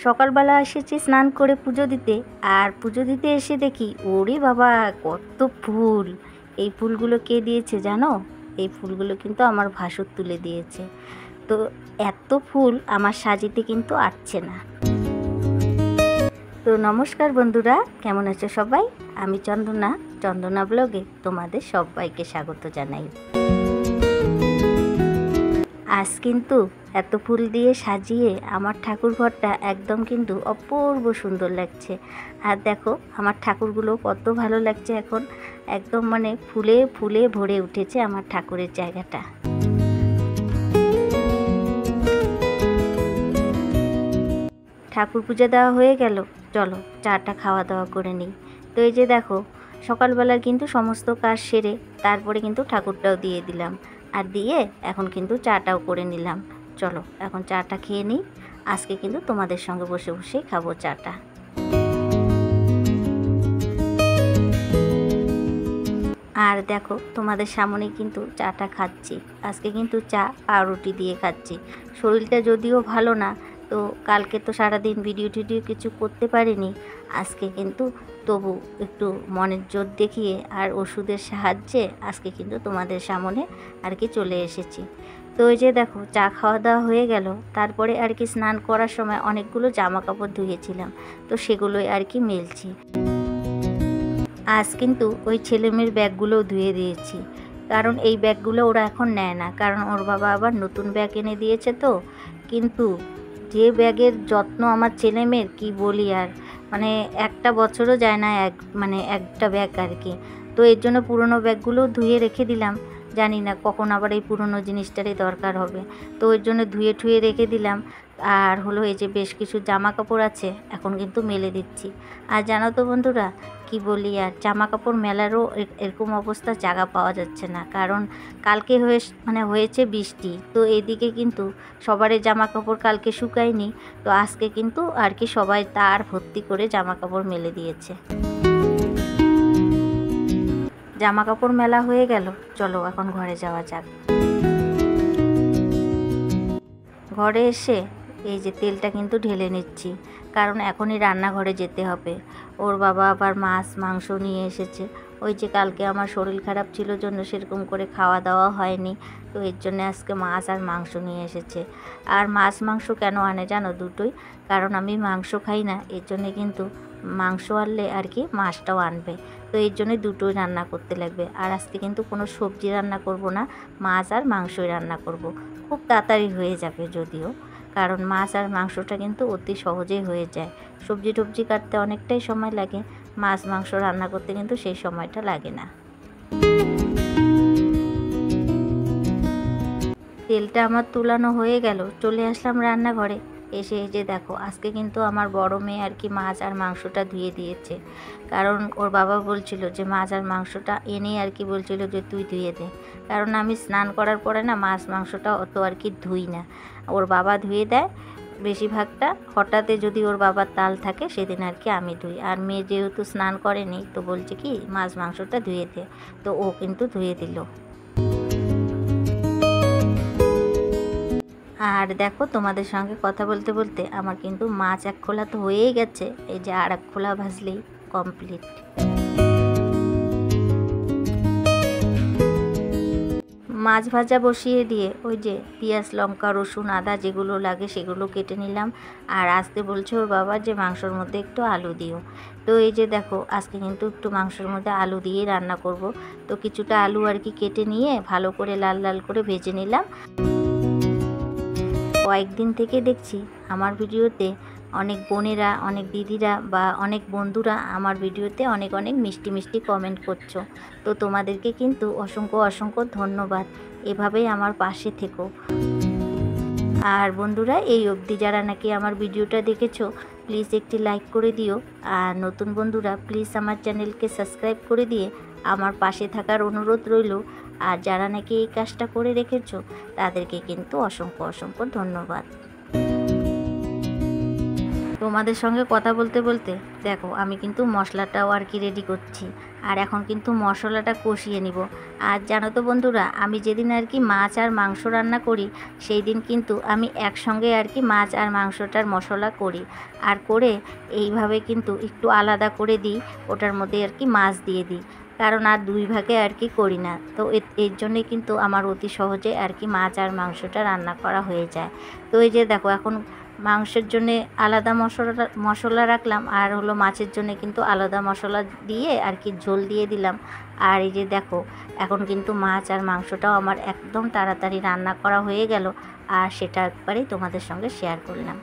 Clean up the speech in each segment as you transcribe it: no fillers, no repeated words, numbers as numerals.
সকালবেলা এসেছি স্নান করে পুজো দিতে, আর পুজো দিতে এসে দেখি ওরে বাবা কত ফুল। এই ফুলগুলো কে দিয়েছে জানো? এই ফুলগুলো কিন্তু আমার ভাসুর তুলে দিয়েছে। তো এত ফুল আমার সাজিতে কিন্তু আটছে না। তো নমস্কার বন্ধুরা, কেমন আছো সবাই? আমি চন্দনা ব্লগে তোমাদের সবাইকে স্বাগত জানাই। আজ কিন্তু এত ফুল দিয়ে সাজিয়ে আমার ঠাকুর ঘরটা একদম কিন্তু অপূর্ব সুন্দর লাগছে। আর দেখো আমার ঠাকুরগুলো কত ভালো লাগছে, এখন একদম মানে ফুলে ফুলে ভরে উঠেছে আমার ঠাকুরের জায়গাটা। ঠাকুর পূজা দেওয়া হয়ে গেল, চলো চাটা খাওয়া দাওয়া করে নিই। তো এই যে দেখো সকালবেলার কিন্তু সমস্ত কাজ সেরে তারপরে কিন্তু ঠাকুরটাও দিয়ে দিলাম, আর দিয়ে এখন কিন্তু চাটাও করে নিলাম। চলো এখন চাটা খেয়ে নিই। আজকে কিন্তু তোমাদের সঙ্গে বসে বসে খাবো চাটা। আর দেখো তোমাদের সামনে কিন্তু চাটা খাচ্ছি। আজকে কিন্তু চা পাউরুটি দিয়ে খাচ্ছি। শরীরটা যদিও ভালো না, তো কালকে তো সারাদিন ভিডিও কিছু করতে পারিনি। আজকে কিন্তু তবু একটু মনের জোর দেখিয়ে আর ওষুধের সাহায্যে আজকে কিন্তু তোমাদের সামনে আর কি চলে এসেছি। তো ওই যে দেখো চা খাওয়া দাওয়া হয়ে গেল, তারপরে আর কি স্নান করার সময় অনেকগুলো জামা কাপড় ধুয়েছিলাম, তো সেগুলোই আর কি মেলছি। আজ কিন্তু ওই ছেলেমেয়ের ব্যাগগুলোও ধুয়ে দিয়েছি, কারণ এই ব্যাগগুলো ওরা এখন নেয় না, কারণ ওর বাবা আবার নতুন ব্যাগ এনে দিয়েছে। তো কিন্তু যে ব্যাগের যত্ন আমার ছেলেমেয়ের কি বলি আর, মানে একটা বছরও যায় না একটা ব্যাগ আর কি। তো এর জন্য পুরনো ব্যাগগুলোও ধুয়ে রেখে দিলাম, জানি না কখন আবার এই পুরনো জিনিসটারই দরকার হবে। তো ওই জন্য ধুয়ে ঠুয়ে রেখে দিলাম। আর হলো এই যে বেশ কিছু জামা কাপড় আছে, এখন কিন্তু মেলে দিচ্ছি। আর জানো তো বন্ধুরা কি বলি আর, জামা কাপড় মেলারও এরকম অবস্থা জায়গা পাওয়া যাচ্ছে না, কারণ কালকে হয়েছে বৃষ্টি। তো এদিকে কিন্তু সবারই জামা কাপড় কালকে শুকায়নি, তো আজকে কিন্তু আর কি সবাই তার ভর্তি করে জামা কাপড় মেলে দিয়েছে। জামা কাপড় মেলা হয়ে গেল, চলো এখন ঘরে যাওয়া যাক। ঘরে এসে এই যে তেলটা কিন্তু ঢেলে নিচ্ছি, কারণ এখনই রান্নাঘরে যেতে হবে। ওর বাবা আবার মাছ মাংস নিয়ে এসেছে। ওই যে কালকে আমার শরীর খারাপ ছিল জন্য সেরকম করে খাওয়া দাওয়া হয়নি, তো এর জন্য আজকে মাছ আর মাংস নিয়ে এসেছে। আর মাছ মাংস কেন আনে জানো? দুটোই, কারণ আমি মাংস খাই না, এর জন্যে কিন্তু মাংস আনলে আর কি মাছটাও আনবে, তো এর জন্যই দুটোই রান্না করতে লাগবে। আর আজকে কিন্তু কোনো সবজি রান্না করব না, মাছ আর মাংসই রান্না করব। খুব তাড়াতাড়ি হয়ে যাবে যদিও, কারণ মাছ আর মাংসটা কিন্তু অতি সহজেই হয়ে যায়। সবজি টবজি কাটতে অনেকটাই সময় লাগে, মাছ মাংস রান্না করতে কিন্তু সেই সময়টা লাগে না। তেলটা আমার তুলানো হয়ে গেল, চলে আসলাম রান্নাঘরে। এসে এই যে দেখো আজকে কিন্তু আমার বড় মেয়ে আর কি মাছ আর মাংসটা ধুয়ে দিয়েছে, কারণ ওর বাবা বলছিল যে মাছ আর মাংসটা এনেই আর কি বলছিল যে তুই ধুয়ে দে, কারণ আমি স্নান করার পরে না মাছ মাংসটা অত আর কি ধুই না, ওর বাবা ধুয়ে দেয় বেশিরভাগটা। হঠাৎ যদি ওর বাবার তাল থাকে সেদিন আর কি আমি ধুই। আর মেয়ে যেহেতু স্নান করেনি, তো বলছে কি মাছ মাংসটা ধুয়ে দে, তো ও কিন্তু ধুয়ে দিল। আর দেখো তোমাদের সঙ্গে কথা বলতে বলতে আমার কিন্তু মাছ এক খোলা তো হয়েই গেছে, এই যে আর এক খোলা ভাজলেই কমপ্লিট। মাছ ভাজা বসিয়ে দিয়ে ওই যে পেঁয়াজ লঙ্কা রসুন আদা যেগুলো লাগে সেগুলো কেটে নিলাম। আর আসতে বলছে ওর বাবা যে মাংসর মধ্যে একটু আলু দিও, তো এই যে দেখো আজকে কিন্তু একটু মাংসের মধ্যে আলু দিয়েই রান্না করব। তো কিছুটা আলু আর কি কেটে নিয়ে ভালো করে লাল লাল করে ভেজে নিলাম। কয়েকদিন থেকে দেখছি আমার ভিডিওতে অনেক বোনেরা, অনেক দিদিরা বা অনেক বন্ধুরা আমার ভিডিওতে অনেক অনেক মিষ্টি মিষ্টি কমেন্ট করছো, তো তোমাদেরকে কিন্তু অসংখ্য অসংখ্য ধন্যবাদ। এভাবেই আমার পাশে থেকো। আর বন্ধুরা এই অবধি যারা নাকি আমার ভিডিওটা দেখেছো প্লিজ একটি লাইক করে দিও, আর নতুন বন্ধুরা প্লিজ আমার চ্যানেলকে সাবস্ক্রাইব করে দিয়ে আমার পাশে থাকার অনুরোধ রইল। আর যারা নাকি এই কাজটা করে রেখেছো তাদেরকে কিন্তু অসংখ্য অসংখ্য ধন্যবাদ। তোমাদের সঙ্গে কথা বলতে বলতে দেখো আমি কিন্তু মশলাটাও আর কি রেডি করছি। আর এখন কিন্তু মশলাটা কষিয়ে নিব। আর জানো তো বন্ধুরা, আমি যেদিন আর কি মাছ আর মাংস রান্না করি সেই দিন কিন্তু আমি একসঙ্গে আর কি মাছ আর মাংসটার মশলা করি। আর করে এইভাবে কিন্তু একটু আলাদা করে দিই, ওটার মধ্যে আর কি মাছ দিয়ে দিই, কারণ আর দুই ভাগে আর কি করি না। তো এর জন্যে কিন্তু আমার অতি সহজে আর কি মাছ আর মাংসটা রান্না করা হয়ে যায়। তো এই যে দেখো এখন মাংসের জন্যে আলাদা মশলা রাখলাম, আর হলো মাছের জন্যে কিন্তু আলাদা মশলা দিয়ে আর কি ঝোল দিয়ে দিলাম। আর এই যে দেখো এখন কিন্তু মাছ আর মাংসটাও আমার একদম তাড়াতাড়ি রান্না করা হয়ে গেল, আর সেটা একবারেই তোমাদের সঙ্গে শেয়ার করলাম।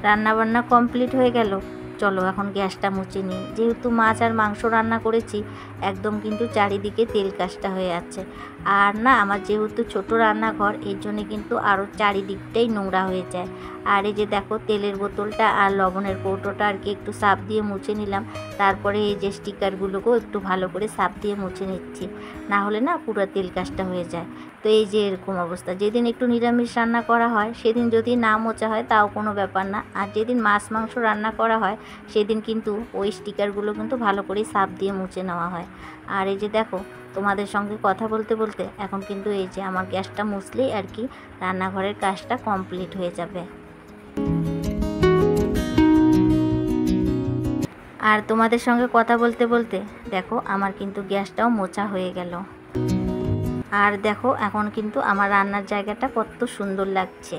রান্নাবান্না কমপ্লিট হয়ে গেল। চলো এখন গ্যাসটা মুছে নিই। যেহেতু মাছ আর মাংস রান্না করেছি একদম কিন্তু চারিদিকে তেল কাজটা হয়ে যাচ্ছে। আর না আমার যেহেতু ছোট রান্নাঘর এর জন্যে কিন্তু আরও চারিদিকটাই নোংরা হয়ে যায়। আর এই যে দেখো তেলের বোতলটা আর লবণের কৌটোটা আর কি একটু সার্ফ দিয়ে মুছে নিলাম। তারপরে এই যে স্টিকারগুলোকেও একটু ভালো করে সার্ফ দিয়ে মুছে নিচ্ছি, না হলে না পুরো তেল কাজটা হয়ে যায়। তো এই যে এরকম অবস্থা। যেদিন একটু নিরামিষ রান্না করা হয় সেদিন যদি না মোছা হয় তাও কোনো ব্যাপার না, আর যেদিন মাছ মাংস রান্না করা হয় সেদিন কিন্তু ওই স্টিকারগুলো কিন্তু ভালো করে সার্ফ দিয়ে মুছে নেওয়া হয়। আর এই যে দেখো তোমাদের সঙ্গে কথা বলতে বলতে এখন কিন্তু এই যে আমার গ্যাসটা মুছলেই আর কি রান্নাঘরের কাজটা কমপ্লিট হয়ে যাবে। আর তোমাদের সঙ্গে কথা বলতে বলতে দেখো আমার কিন্তু গ্যাসটাও মোছা হয়ে গেল। আর দেখো এখন কিন্তু আমার রান্নার জায়গাটা কত সুন্দর লাগছে।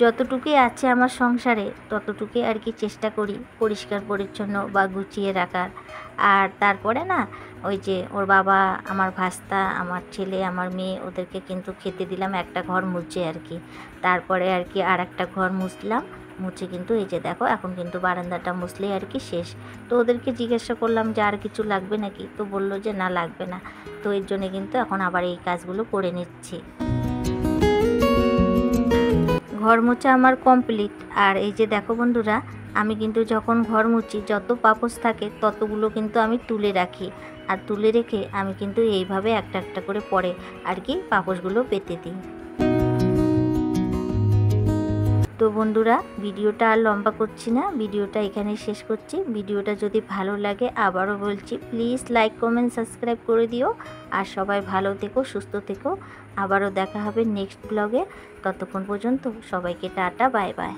যতটুকুই আছে আমার সংসারে ততটুকুই আর কি চেষ্টা করি পরিষ্কার পরিচ্ছন্ন বা গুছিয়ে রাখার। আর তারপরে না ওই যে ওর বাবা, আমার ভাস্তা, আমার ছেলে, আমার মেয়ে, ওদেরকে কিন্তু খেতে দিলাম একটা ঘর মুছে আর কি। তারপরে আর কি আর একটা ঘর মুছলাম, মুছে কিন্তু এই যে দেখো এখন কিন্তু বারান্দাটা মুছলেই আর কি শেষ। তো ওদেরকে জিজ্ঞাসা করলাম যে আর কিছু লাগবে নাকি, তো বললো যে না লাগবে না। তো এর জন্যে কিন্তু এখন আবার এই কাজগুলো করে নিচ্ছি। ঘর মোছা আমার কমপ্লিট। আর এই যে দেখো বন্ধুরা, আমি কিন্তু যখন ঘর মুছি যত পাপোশ থাকে ততগুলো কিন্তু আমি তুলে রাখি। আর তুলে রেখে আমি কিন্তু এইভাবে একটা একটা করে পরে আর কি পাপোশগুলো পেতে দিই। তো বন্ধুরা ভিডিওটা আর লম্বা করছি না, ভিডিওটা এখানেই শেষ করছি। ভিডিওটা যদি ভালো লাগে আবারও বলছি প্লিজ লাইক কমেন্ট সাবস্ক্রাইব করে দিও। আর সবাই ভালো থেকো, সুস্থ থেকো। আবারও দেখা হবে নেক্সট ব্লগে। ততক্ষণ পর্যন্ত সবাইকে টাটা, বাই বাই।